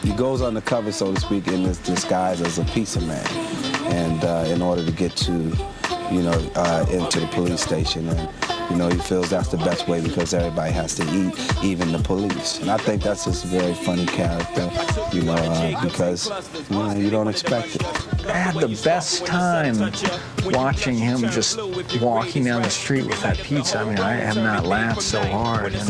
He goes undercover, so to speak, in this disguise as a pizza man, and in order to get to, into the police station, and he feels that's the best way because everybody has to eat, even the police. And I think that's just a very funny character, because you don't expect it. I had the best time watching him just walking down the street with that pizza. I mean, I have not laughed so hard. And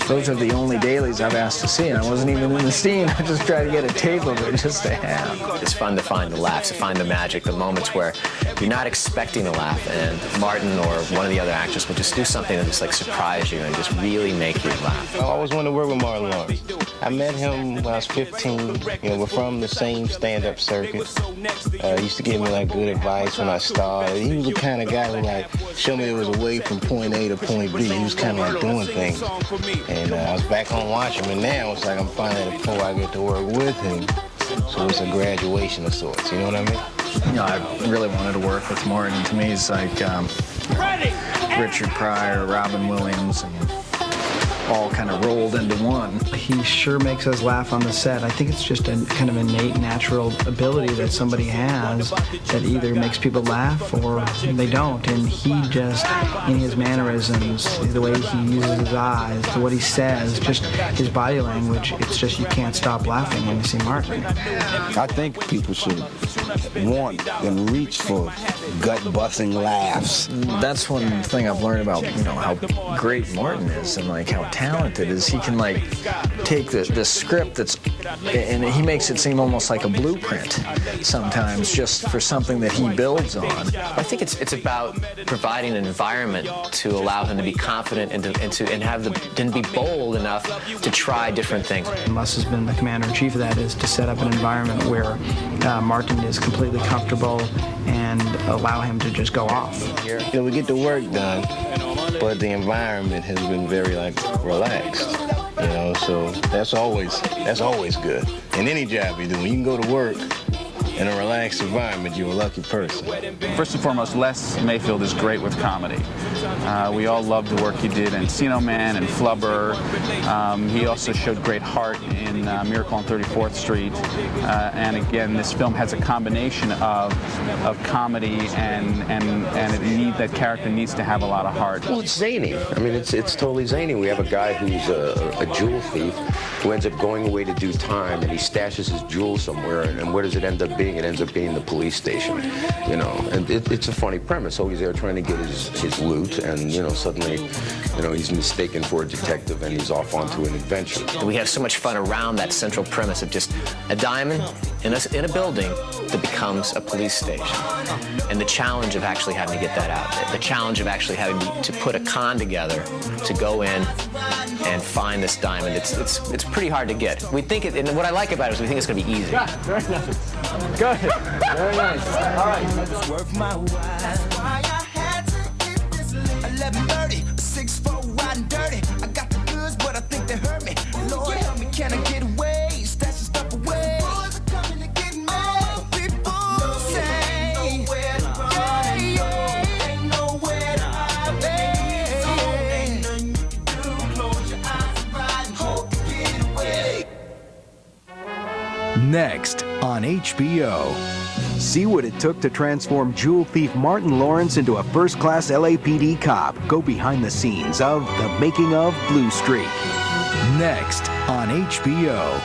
those are the only dailies I've asked to see. And I wasn't even in the scene. I just tried to get a tape of it just to have. It's fun to find the laughs, to find the magic, the moments where you're not expecting a laugh, and Martin or one of the other actors will just do something that just surprise you and just really make you laugh. I always wanted to work with Martin Lawrence. I met him when I was 15. We're from the same stand-up circuit. He used to give me good advice when I started. He was the kind of guy who showed me there was a way from point A to point B. He was kind of doing things. And I was back home watching him, and now it's I'm finally at a point where I get to work with him. So it's a graduation of sorts, you know what I mean? I really wanted to work with Martin. To me, he's like Richard Pryor, Robin Williams, and all kind of rolled into one. He sure makes us laugh on the set. I think it's just a kind of innate, natural ability that somebody has that either makes people laugh or they don't. And he just, in his mannerisms, the way he uses his eyes, what he says, just his body language, it's just you can't stop laughing when you see Martin. I think people should want and reach for gut-busting laughs. That's one thing I've learned about, how great Martin is and how talented is. He can take the script and he makes it seem almost like a blueprint sometimes, just for something that he builds on. I think it's about providing an environment to allow him to be confident and to be bold enough to try different things. Muss has been the commander-in-chief of that, is to set up an environment where Martin is completely comfortable and allow him to just go off. We get the work done, but the environment has been very relaxed. So that's always good. In any job you do, when you can go to work in a relaxed environment, you're a lucky person. First and foremost, Les Mayfield is great with comedy. We all love the work he did in Encino Man and Flubber. He also showed great heart in Miracle on 34th Street. And again, this film has a combination of comedy and that character needs to have a lot of heart. Well, it's zany. I mean, it's totally zany. We have a guy who's a jewel thief who ends up going away to do time, and he stashes his jewels somewhere, and where does it end up being? It ends up being the police station, and it's a funny premise. So he's there trying to get his loot, and suddenly, he's mistaken for a detective, and he's off onto an adventure. We have so much fun around that central premise of just a diamond in a building that becomes a police station, and the challenge of actually having to get that out, the challenge of actually having to put a con together to go in and find this diamond. It's pretty hard to get. We think it, and what I like about it is we think it's going to be easy. Yeah, very nice. Good. Very nice. All right. It's worth my while. That's why I had to get this 11:30, 6'4", riding dirty. I got the goods, but I think they hurt me. Lord help me, can I get away? Stash the stuff away. Boys are coming to get me. People say, ain't nowhere to run, ain't nowhere to hide, ain't nothing you can do. Close your eyes and ride and hope to get away. Next on HBO. See what it took to transform jewel thief Martin Lawrence into a first-class LAPD cop. Go behind the scenes of The Making of Blue Streak. Next on HBO.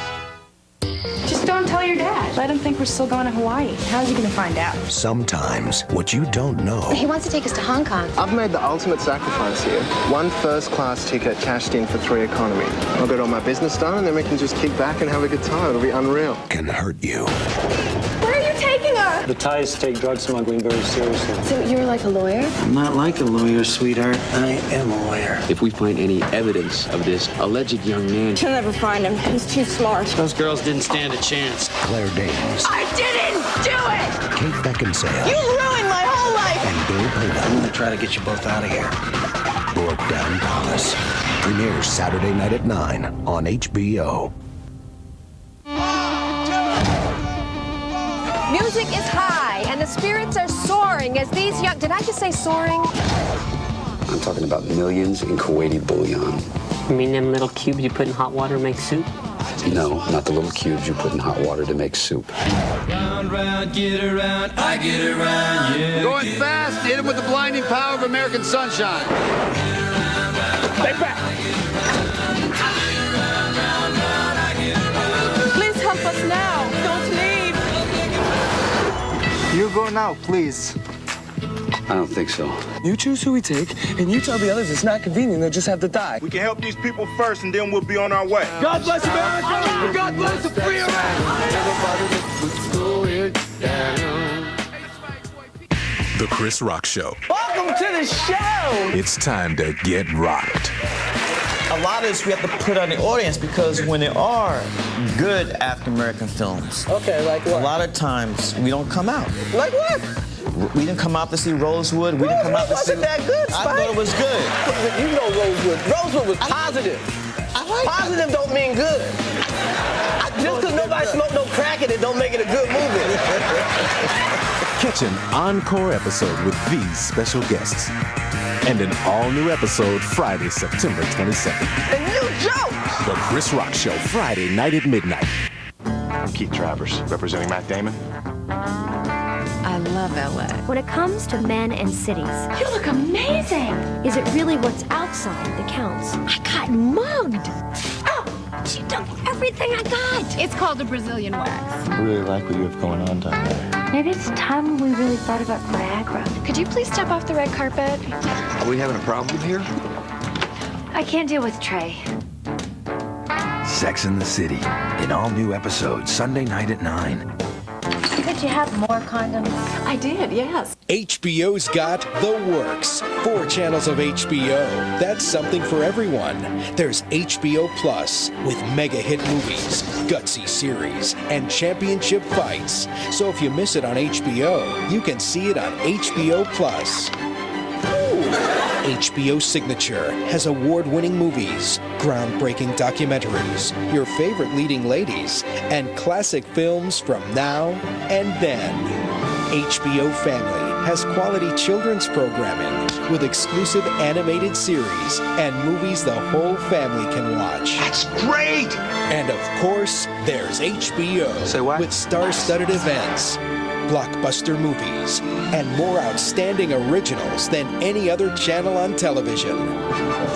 Just don't tell your dad. Let him think we're still going to Hawaii. How's he going to find out? Sometimes what you don't know. He wants to take us to Hong Kong. I've made the ultimate sacrifice here. 1 first-class ticket cashed in for 3 economy. I'll get all my business done, and then we can just kick back and have a good time. It'll be unreal. Can hurt you. Where are you taking her? The Thais take drug smuggling very seriously. So you're like a lawyer? I'm not like a lawyer, sweetheart. I am a lawyer. If we find any evidence of this alleged young man, You'll never find him. He's too smart. Those girls didn't stand a chance. Claire Danes. I didn't do it! Kate Beckinsale. You ruined my whole life! And Bill Pullman. I'm gonna try to get you both out of here. Broke Down Palace. Premieres Saturday night at 9 on HBO. Music is high, and the spirits are soaring as these young... Did I just say soaring? I'm talking about millions in Kuwaiti bullion. You mean them little cubes you put in hot water and make soup? No, not the little cubes you put in hot water to make soup. Round, round, get around, I get around, yeah. Going fast, hit him with the blinding power of American sunshine. Stay back. Please help us now. Don't leave. You go now, please. I don't think so. You choose who we take, and you tell the others it's not convenient, they'll just have to die. We can help these people first, and then we'll be on our way. God bless America, and God bless the free The Chris Rock Show. Welcome to the show! It's time to get rocked. A lot of this we have to put on the audience because when there are good African American films, okay, like what? A lot of times we don't come out. Like what? We didn't come out to see Rosewood. We didn't come out to see. Wasn't that good, Spike? I thought it was good. You know Rosewood. Rosewood was positive. Positive don't mean good. Just because nobody smoked no crack in it don't make it a good movie. Catch an encore episode with these special guests. And an all-new episode Friday, September 22nd. And new jokes! The Chris Rock Show, Friday night at midnight. I'm Keith Travers, representing Matt Damon. I love LA. When it comes to men and cities, You look amazing. is it really what's outside that counts? I got mugged. Oh, she took everything I got. It's called a Brazilian wax. I really like what you have going on down there. Maybe it's time we really thought about Viagra. Could you please step off the red carpet? Are we having a problem here? I can't deal with Trey. Sex in the City, an all-new episode, Sunday night at 9. Could you have more condoms? I did, yes. HBO's got The Works. 4 channels of HBO. That's something for everyone. There's HBO Plus with mega hit movies, gutsy series, and championship fights. So if you miss it on HBO, you can see it on HBO Plus. HBO Signature has award-winning movies, groundbreaking documentaries, your favorite leading ladies, and classic films from now and then. HBO Family has quality children's programming with exclusive animated series and movies the whole family can watch. That's great! And of course, there's HBO with star-studded events, blockbuster movies, and more outstanding originals than any other channel on television.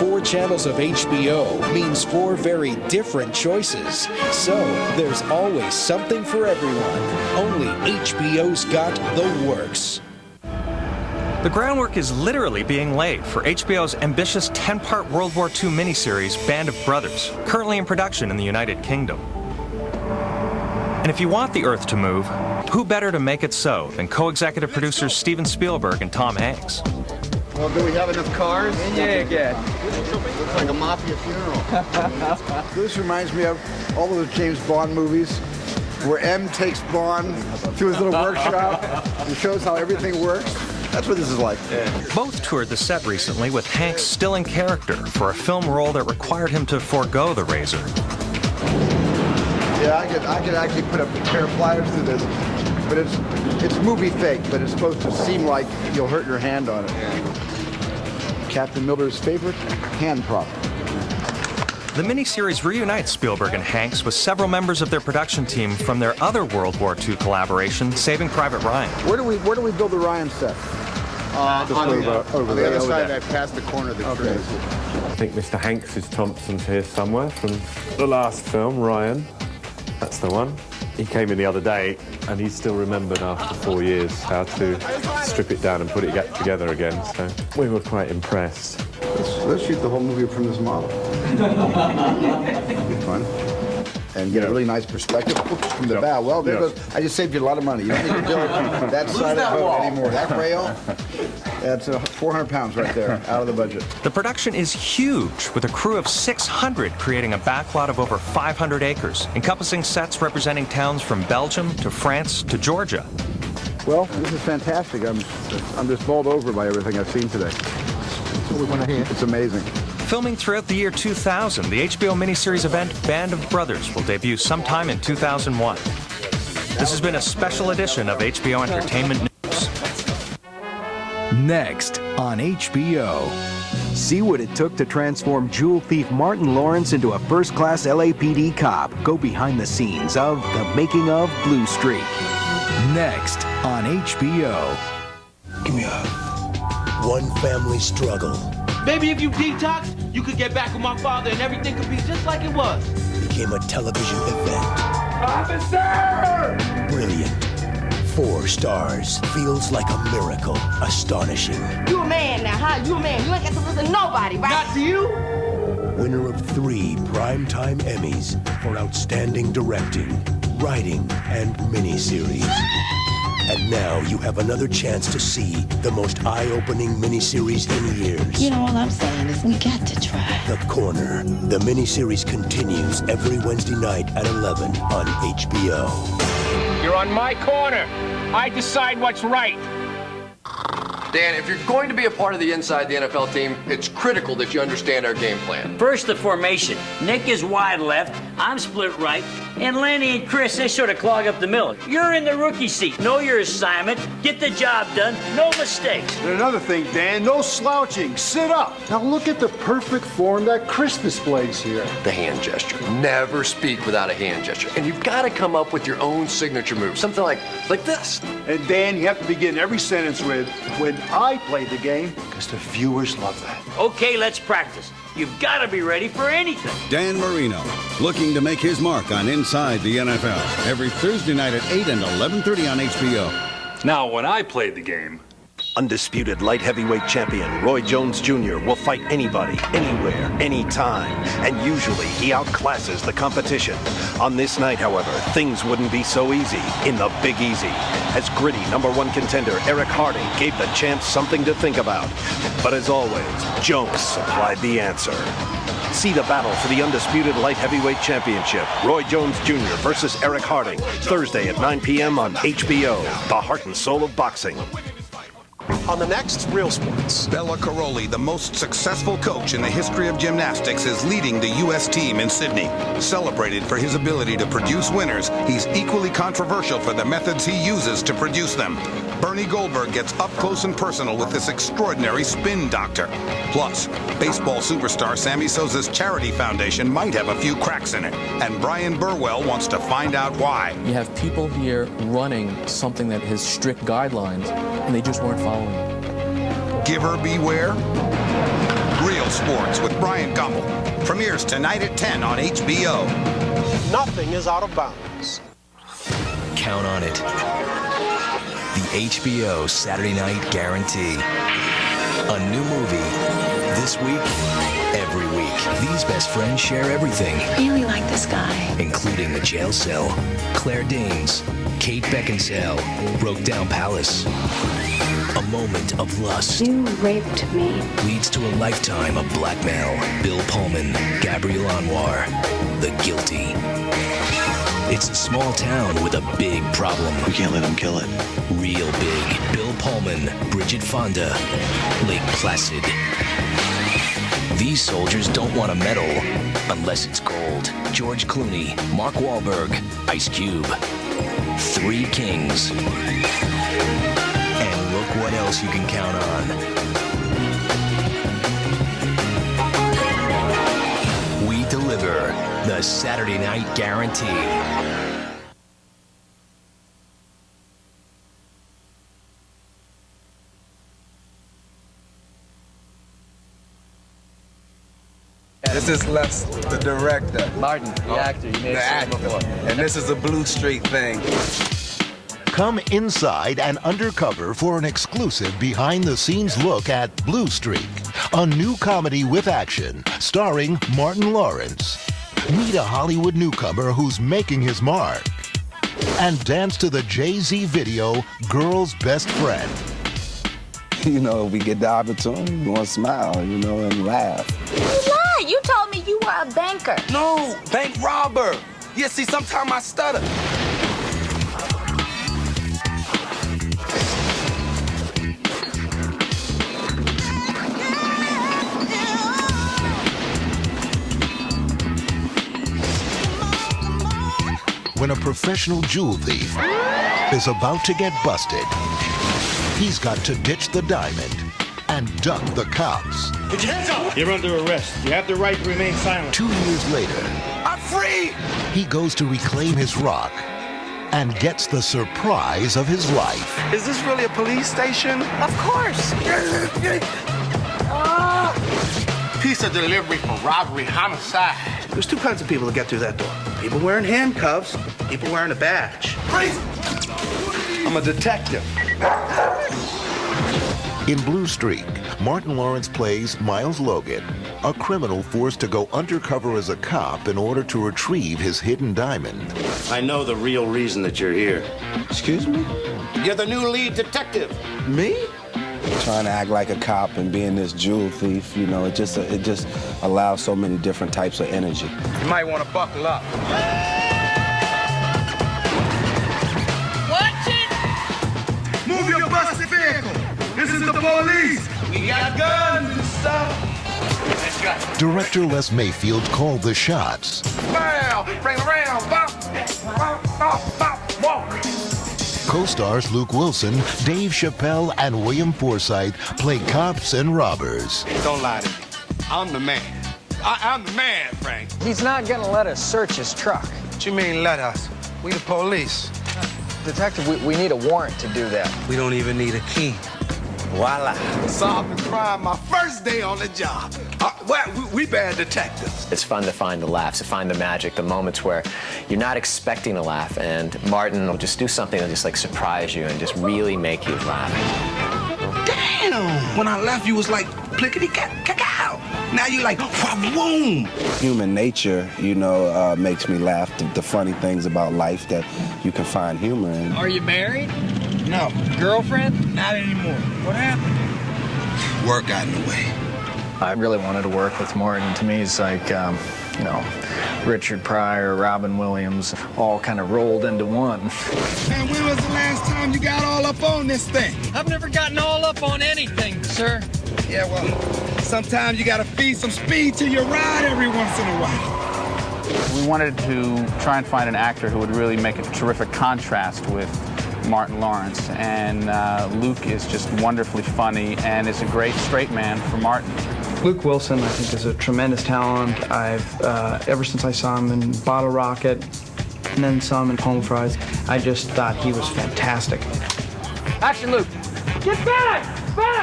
4 channels of HBO means 4 very different choices. So there's always something for everyone. Only HBO's got The Works. The groundwork is literally being laid for HBO's ambitious 10-part World War II miniseries, Band of Brothers, currently in production in the United Kingdom. And if you want the Earth to move, who better to make it so than co-executive producers Steven Spielberg and Tom Hanks? Well, do we have enough cars? Yeah, good. Looks like a mafia funeral. This reminds me of all of the James Bond movies where M takes Bond to his little workshop and shows how everything works. That's what this is like. Both toured the set recently with Hanks still in character for a film role that required him to forego the razor. Yeah, I could actually put a pair of pliers through this, but it's movie fake, but it's supposed to seem like you'll hurt your hand on it. Captain Miller's favorite hand prop. The miniseries reunites Spielberg and Hanks with several members of their production team from their other World War II collaboration, Saving Private Ryan. Where do we build the Ryan set? On the other side, I passed the corner of the trees. I think Mr. Hanks is Thompson's here somewhere from the last film, Ryan. That's the one. He came in the other day and he still remembered after 4 years how to strip it down and put it together again. So we were quite impressed. Let's shoot the whole movie from this model. Be fun. And get a really nice perspective from the bow. Well, there goes. I just saved you a lot of money. You don't need to build that side of the boat anymore. That rail, that's 400 pounds right there, out of the budget. The production is huge, with a crew of 600 creating a backlot of over 500 acres, encompassing sets representing towns from Belgium to France to Georgia. Well, this is fantastic. I'm just bowled over by everything I've seen today. That's what we want to hear. It's amazing. Filming throughout the year 2000, the HBO miniseries event Band of Brothers will debut sometime in 2001. This has been a special edition of HBO Entertainment News. Next on HBO. See what it took to transform jewel thief Martin Lawrence into a first-class LAPD cop. Go behind the scenes of The Making of Blue Streak. Next on HBO. Give me a hug. One family struggle. Maybe if you detox, you could get back with my father and everything could be just like it was. Became a television event. Officer! Brilliant. 4 stars. Feels like a miracle. Astonishing. You a man now, huh? You a man. You ain't got to listen to nobody, right? Not to you. Winner of 3 Primetime Emmys for Outstanding Directing, Writing, and Miniseries. And now you have another chance to see the most eye-opening miniseries in years. You know, all I'm saying is we got to try. The Corner. The miniseries continues every Wednesday night at 11 on HBO. You're on my corner. I decide what's right. Dan, if you're going to be a part of the Inside the NFL team, it's critical that you understand our game plan. First, the formation. Nick is wide left, I'm split right, and Lenny and Chris, they sort of clog up the middle. You're in the rookie seat. Know your assignment, get the job done, no mistakes. And another thing, Dan, no slouching. Sit up. Now look at the perfect form that Chris displays here. The hand gesture. Never speak without a hand gesture. And you've got to come up with your own signature move. Something like this. And Dan, you have to begin every sentence with, when I played the game, because the viewers love that. Okay, let's practice. You've got to be ready for anything. Dan Marino, looking to make his mark on Inside the NFL. Every Thursday night at 8 and 11:30 on HBO. Now, when I played the game, Undisputed light heavyweight champion Roy Jones Jr. will fight anybody, anywhere, anytime, and usually he outclasses the competition. On this night, however, things wouldn't be so easy in the Big Easy, as gritty #1 contender Eric Harding gave the champs something to think about. But as always, Jones supplied the answer. See the battle for the Undisputed Light Heavyweight Championship. Roy Jones Jr. versus Eric Harding, Thursday at 9 p.m. on HBO, the heart and soul of boxing. On the next Real Sports. Bela Karolyi, the most successful coach in the history of gymnastics, is leading the U.S. team in Sydney. Celebrated for his ability to produce winners, he's equally controversial for the methods he uses to produce them. Bernie Goldberg gets up close and personal with this extraordinary spin doctor. Plus, baseball superstar Sammy Sosa's charity foundation might have a few cracks in it, and Brian Burwell wants to find out why. You have people here running something that has strict guidelines, and they just weren't following. Giver beware. Real Sports with Brian Gumbel. Premieres tonight at 10 on HBO. Nothing is out of bounds. Count on it. The HBO Saturday Night Guarantee. A new movie this week, every week. These best friends share everything. Really like this guy. Including the jail cell, Claire Danes, Kate Beckinsale, Broke Down Palace. A moment of lust. You raped me. Leads to a lifetime of blackmail. Bill Pullman, Gabrielle Anwar, the guilty. It's a small town with a big problem. We can't let them kill it. Real big. Bill Pullman, Bridget Fonda, Lake Placid. These soldiers don't want a medal unless it's gold. George Clooney, Mark Wahlberg, Ice Cube. 3 kings. And look what else you can count on. We deliver the Saturday Night Guarantee. This is Les, the director. Martin, the actor. You made it before. And this is a Blue Streak thing. Come inside and undercover for an exclusive behind-the-scenes look at Blue Streak, a new comedy with action starring Martin Lawrence. Meet a Hollywood newcomer who's making his mark. And dance to the Jay-Z video, Girl's Best Friend. You know, we get the opportunity, we want to smile, and laugh. You lied. You told me you were a banker. No, bank robber. Yeah, see, sometimes I stutter. When a professional jewel thief is about to get busted, he's got to ditch the diamond and duck the cops. Put your hands up! You're under arrest. You have the right to remain silent. 2 years later, I'm free! he goes to reclaim his rock and gets the surprise of his life. Is this really a police station? Of course! Pizza delivery for robbery, homicide. There's two kinds of people that get through that door. People wearing handcuffs, people wearing a badge. Crazy! I'm a detective. In Blue Streak, Martin Lawrence plays Miles Logan, a criminal forced to go undercover as a cop in order to retrieve his hidden diamond. I know the real reason that you're here. Excuse me? You're the new lead detective. Me? Trying to act like a cop and being this jewel thief, you know, it just allows so many different types of energy. You might want to buckle up. Watch it! Move your busted vehicle! This is the police! We got guns and stuff! Let's go. Director Les Mayfield called the shots. Bam! Bring around! Bop! Bop! Bop! Bop! Walk! Co-stars Luke Wilson, Dave Chappelle, and William Forsythe play cops and robbers. Don't lie to me. I'm the man. I'm the man, Frank. He's not gonna let us search his truck. What you mean, let us? We the police. Detective, we need a warrant to do that. We don't even need a key. Voila. Solved the crime my first day on the job. We bad detectives. It's fun to find the laughs, to find the magic, the moments where you're not expecting a laugh, and Martin will just do something that'll just like surprise you and just really make you laugh. Damn! When I left, you was like plickety-cack-cack-out. Now you like, boom! Human nature, you know, makes me laugh. The funny things about life that you can find humor in. Are you married? No. Girlfriend? Not anymore. What happened? Work got in the way. I really wanted to work with Martin. To me, it's like, you know, Richard Pryor, Robin Williams, all kind of rolled into one. And when was the last time you got all up on this thing? I've never gotten all up on anything, sir. Yeah, well, sometimes you gotta feed some speed to your ride every once in a while. We wanted to try and find an actor who would really make a terrific contrast with Martin Lawrence, and Luke is just wonderfully funny and is a great straight man for Martin. Luke Wilson, I think, is a tremendous talent. I've ever since I saw him in Bottle Rocket and then saw him in Home Fries, I just thought he was fantastic. Action, Luke! Get back!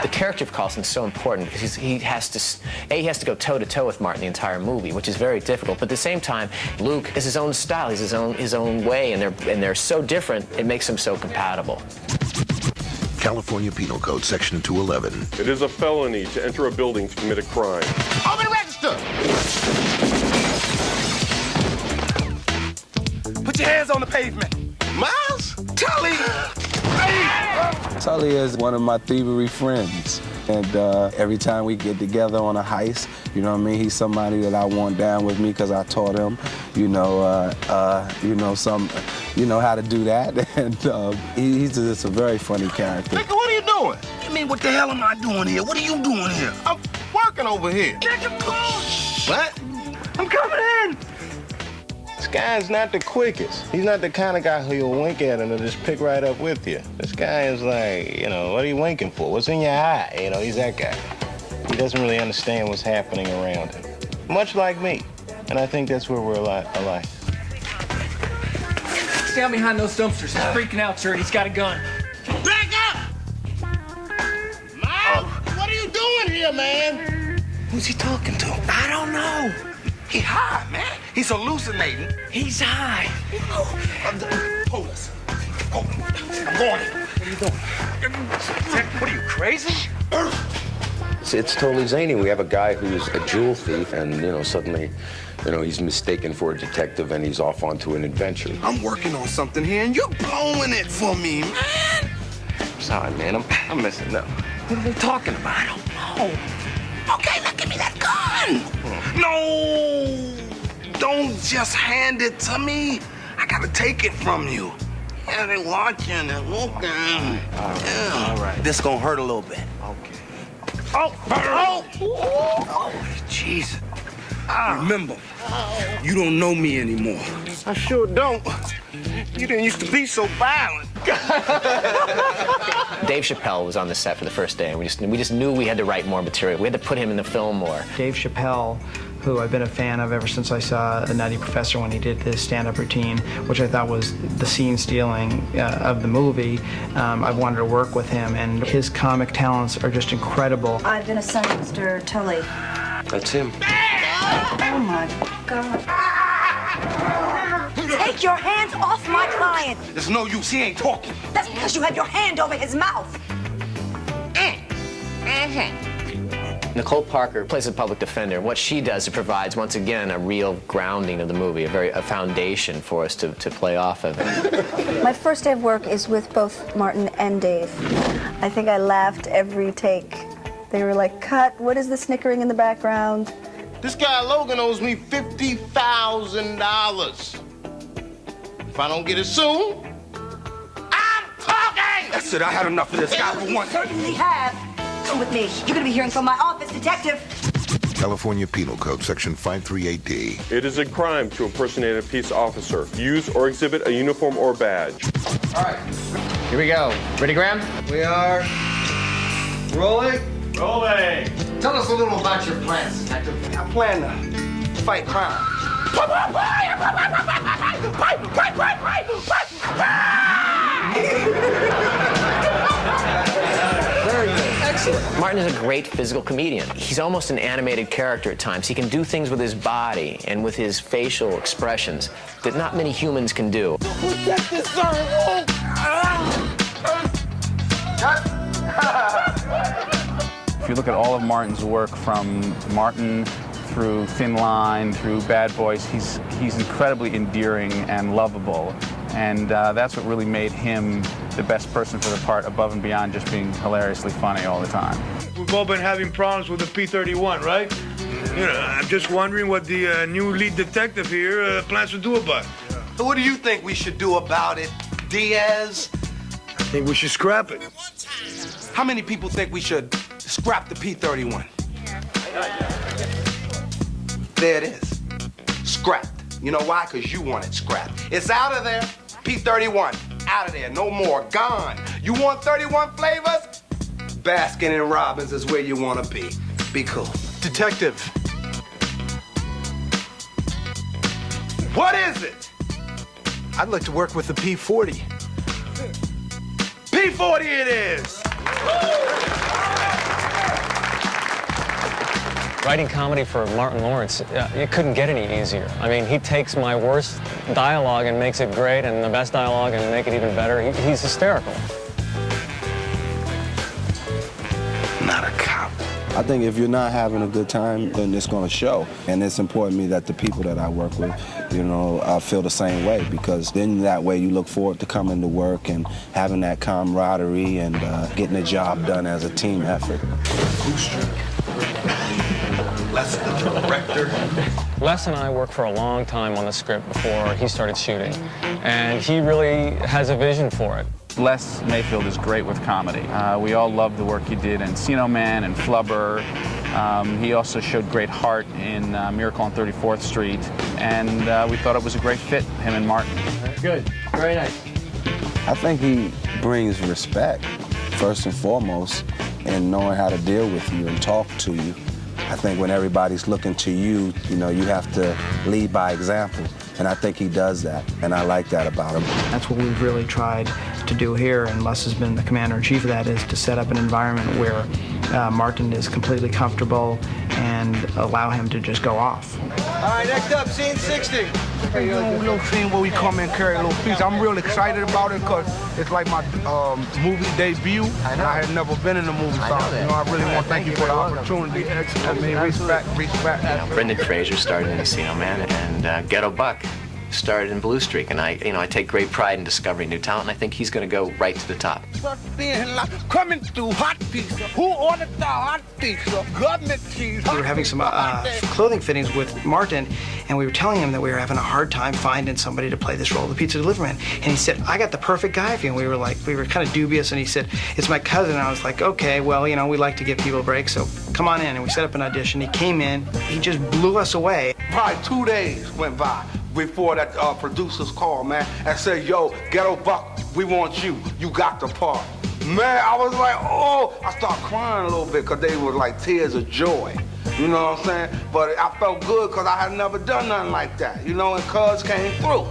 The character of Carlson's so important because he has to go toe-to-toe with Martin the entire movie, which is very difficult. But at the same time, Luke is his own style, he's his own way, and they're so different, it makes them so compatible. California Penal Code, Section 211. It is a felony to enter a building to commit a crime. Open the register! Put your hands on the pavement. Miles? Tully! Tully is one of my thievery friends. And every time we get together on a heist, you know what I mean, he's somebody that I want down with me because I taught him, how to do that. And he's just a very funny character. Nigga, what are you doing? I mean, what the hell am I doing here? What are you doing here? I'm working over here. What? I'm coming in. This guy's not the quickest. He's not the kind of guy who you'll wink at and he'll just pick right up with you. This guy is like, what are you winking for? What's in your eye? He's that guy. He doesn't really understand what's happening around him. Much like me. And I think that's where we're alike. Stand behind those dumpsters. He's freaking out, sir, and he's got a gun. Back up! Miles, what are you doing here, man? Who's he talking to? I don't know. He high, man. He's hallucinating. He's high. Hold us. I'm going. What are you doing? What are you, crazy? It's totally zany. We have a guy who's a jewel thief, and suddenly, he's mistaken for a detective, and he's off onto an adventure. I'm working on something here, and you're blowing it for me, man. I'm sorry, man. I'm messing up. What are they talking about? I don't know. Okay, now give me that gun. No! Don't just hand it to me. I gotta take it from you. Yeah, they're watching, they're looking. All right. This gonna hurt a little bit. Okay. Oh! Jeez. Remember, you don't know me anymore. I sure don't. You didn't used to be so violent. Dave Chappelle was on the set for the first day, and we just knew we had to write more material. We had to put him in the film more. Dave Chappelle, who I've been a fan of ever since I saw The Nutty Professor when he did his stand-up routine, which I thought was the scene-stealing of the movie. I've wanted to work with him, and his comic talents are just incredible. I've been assigned Mr. Tully. That's him. Oh my God. Take your hands off my client. There's no use, he ain't talking. That's because you have your hand over his mouth. Nicole Parker plays a public defender, and what she does, it provides, once again, a real grounding of the movie, a foundation for us to play off of. My first day of work is with both Martin and Dave. I think I laughed every take. They were like, cut, what is the snickering in the background? This guy Logan owes me $50,000. If I don't get it soon, I'm talking! That's it, I had enough of this guy for once. Certainly have. Come with me. You're gonna be hearing from my office, detective. California Penal Code, Section 538D. It is a crime to impersonate a peace officer, use or exhibit a uniform or badge. All right, Here we go. Ready, Graham? we are rolling. Rolling. Tell us a little about your plans, detective. I plan to fight crime. Very good. Excellent. Martin is a great physical comedian. He's almost an animated character at times. He can do things with his body and with his facial expressions that not many humans can do. If you look at all of Martin's work, from Martin through Thin Line, through Bad Boys, he's incredibly endearing and lovable. And that's what really made him the best person for the part, above and beyond just being hilariously funny all the time. We've all been having problems with the P-31, right? You know, I'm just wondering what the new lead detective here plans to do about it. So what do you think we should do about it, Diaz? I think we should scrap it. How many people think we should scrap the P-31? There it is. Scrapped. You know why? Because you want it scrapped. It's out of there. P-31, out of there. No more. Gone. You want 31 flavors? Baskin and Robbins is where you want to be. Be cool. Detective. What is it? I'd like to work with the P-40. P-40 it is. Writing comedy for Martin Lawrence, it couldn't get any easier. I mean, he takes my worst dialogue and makes it great, and the best dialogue and make it even better. He's hysterical. Not a cop. I think if you're not having a good time, then it's going to show. And it's important to me that the people that I work with, you know, feel the same way, because then that way you look forward to coming to work and having that camaraderie and getting the job done as a team effort. Les, the director. Les and I worked for a long time on the script before he started shooting, and he really has a vision for it. Les Mayfield is great with comedy. We all loved the work he did in Encino Man and Flubber. He also showed great heart in Miracle on 34th Street, and we thought it was a great fit, him and Martin. Good. Very nice. I think he brings respect, first and foremost, in knowing how to deal with you and talk to you. I think when everybody's looking to you, you know, you have to lead by example. And I think he does that, and I like that about him. That's what we've really tried to do here, and Les has been the commander-in-chief of that, is to set up an environment where Martin is completely comfortable and allow him to just go off. All right, next up, scene 60. A little scene where we come and carry a little piece. I'm real excited about it because it's like my movie debut, and I had never been in a movie. So, you know, I really want to thank you for the opportunity. I mean, respect. Brendan Fraser started in Encino Man, and Ghetto Buck started in Blue Streak, and I take great pride in discovering new talent, and I think he's going to go right to the top. Coming through hot pizza. Who ordered the hot pizza? Government cheese. We were having some clothing fittings with Martin, and we were telling him that we were having a hard time finding somebody to play this role of the pizza delivery man. And he said, I got the perfect guy for you. And we were kind of dubious, and he said, it's my cousin. And I was like, okay, well, you know, we like to give people a break, so come on in. And we set up an audition. He came in, he just blew us away. Probably 2 days went by before that producer's call, man, and said, yo, Ghetto Buck, we want you. You got the part. Man, I was like, oh, I started crying a little bit because they were like tears of joy. You know what I'm saying? But I felt good because I had never done nothing like that, you know, and Cuz came through.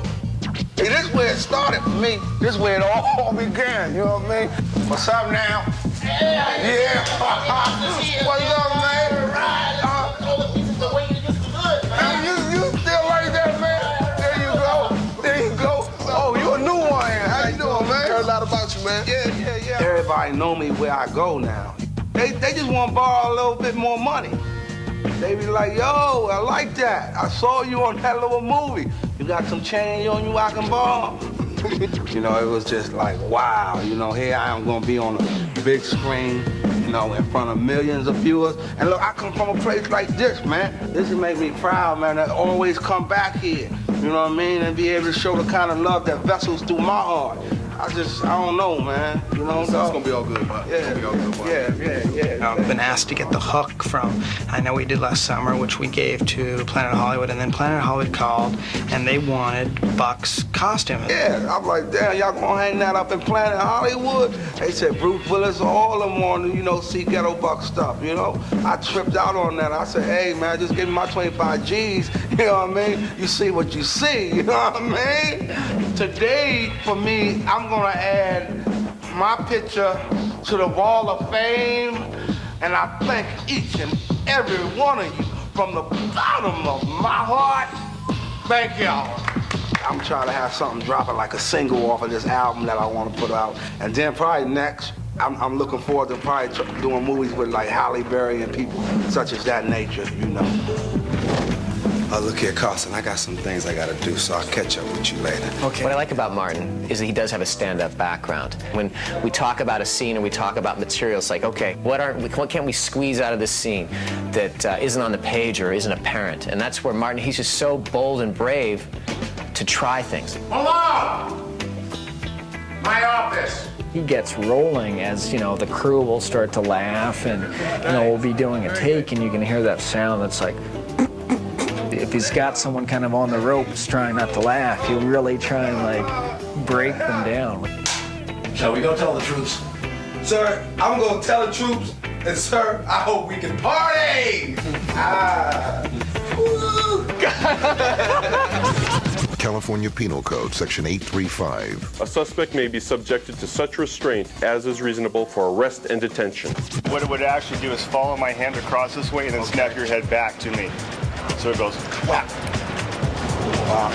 Hey, this is where it started for me. This is where it all began, you know what I mean? What's up now? Yeah. What's up, man? You still like that, man? There you go. There you go. Oh, you a new one. How you doing, man? Heard a lot about you, man. Yeah. Everybody know me where I go now. They just want to borrow a little bit more money. They be like, yo, I like that. I saw you on that little movie. You got some change on you I can borrow? You know, it was just like, wow. You know, here I am going to be on a big screen, you know, in front of millions of viewers. And look, I come from a place like this, man. This makes me proud, man, to always come back here. You know what I mean? And be able to show the kind of love that vessels through my heart. I don't know, man. You know, it's gonna be all good, bud. Yeah. It's gonna be all good, bud. Yeah. I've been asked to get the hook from, I Know We Did Last Summer, which we gave to Planet Hollywood, and then Planet Hollywood called, and they wanted Buck's costume. Yeah, I'm like, damn, y'all gonna hang that up in Planet Hollywood? They said Bruce Willis, all of them want to, you know, see Ghetto Buck stuff, you know? I tripped out on that. I said, hey, man, just give me my 25 G's, you know what I mean? You see what you see, you know what I mean? Today, for me, I'm gonna add my picture to the Wall of Fame, and I thank each and every one of you from the bottom of my heart. Thank y'all. I'm trying to have something dropping like a single off of this album that I want to put out, and then probably next, I'm looking forward to probably doing movies with like Halle Berry and people such as that nature, you know. Look here, Carson, I got some things I gotta do, so I'll catch up with you later. Okay. What I like about Martin is that he does have a stand-up background. When we talk about a scene and we talk about material, it's like, okay, what can we squeeze out of this scene that isn't on the page or isn't apparent? And that's where Martin, he's just so bold and brave to try things. Hello! My office. He gets rolling as, you know, the crew will start to laugh and, you know, we'll be doing a take and you can hear that sound that's like, if he's got someone kind of on the ropes trying not to laugh, he'll really try and like break them down. Shall we go tell the troops? Sir, I'm gonna tell the troops, and sir, I hope we can party! California Penal Code, Section 835. A suspect may be subjected to such restraint as is reasonable for arrest and detention. What it would actually do is follow my hand across this way and then snap your head back to me. So it goes, whap. Wow.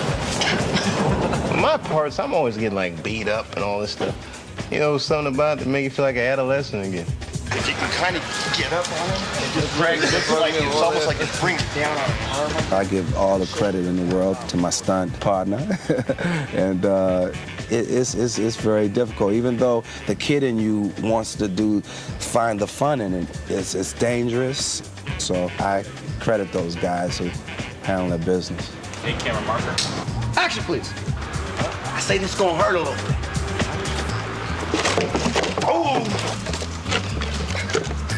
My parts, I'm always getting like beat up and all this stuff. You know, something about it to make you feel like an adolescent again. If you can kind of get up on him and just drag this like it's almost like it brings down our armor. I give all the credit in the world to my stunt partner, and it's very difficult. Even though the kid in you wants to find the fun in it, it's dangerous. So I credit those guys who handle their business. Hey, camera marker. Action, please. I say this is gonna hurt a little bit. Oh!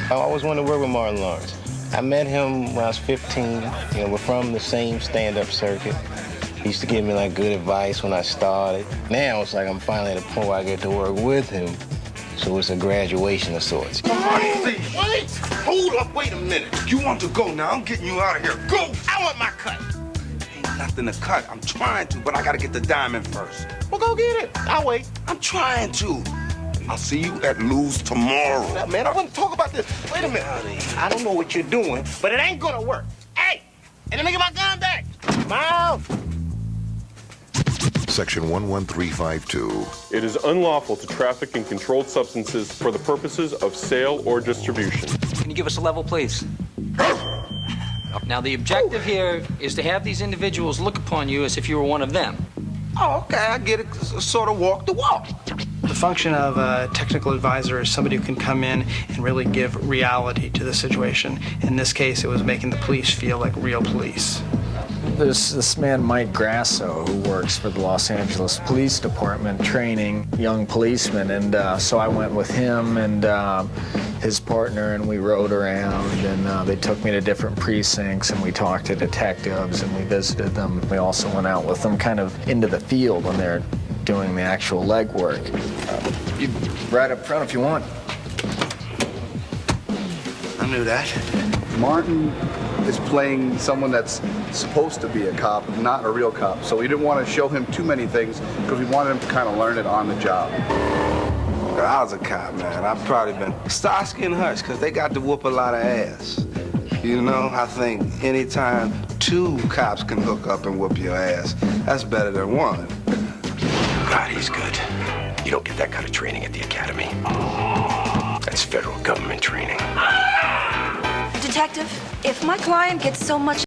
I always wanted to work with Martin Lawrence. I met him when I was 15. You know, we're from the same stand-up circuit. He used to give me like good advice when I started. Now it's like I'm finally at a point where I get to work with him. So it's a graduation of sorts. Wait! Hold up, wait a minute. You want to go now? I'm getting you out of here. Go! I want my cut. Ain't nothing to cut. I'm trying to, but I gotta get the diamond first. Well, go get it. I'll wait. I'm trying to. I'll see you at Lou's tomorrow. Now, man, I want to talk about this. Wait a minute. I don't know what you're doing, but it ain't gonna work. Hey! And let me get my gun back. Mom! Section 11352. It is unlawful to traffic in controlled substances for the purposes of sale or distribution. Can you give us a level, please? Now, the objective here is to have these individuals look upon you as if you were one of them. Oh, okay, I get it. Sort of walk the walk. The function of a technical advisor is somebody who can come in and really give reality to the situation. In this case, it was making the police feel like real police. There's this man, Mike Grasso, who works for the Los Angeles Police Department training young policemen, and so I went with him and his partner, and we rode around, and they took me to different precincts, and we talked to detectives, and we visited them. We also went out with them kind of into the field when they're doing the actual legwork. You right up front if you want. I knew that. Martin is playing someone that's supposed to be a cop, not a real cop. So we didn't want to show him too many things because we wanted him to kind of learn it on the job. If I was a cop, man, I've probably been Starsky and Hutch, because they got to whoop a lot of ass. You know, I think anytime 2 cops can hook up and whoop your ass, that's better than 1. God, he's good. You don't get that kind of training at the academy. That's federal government training. Detective, if my client gets so much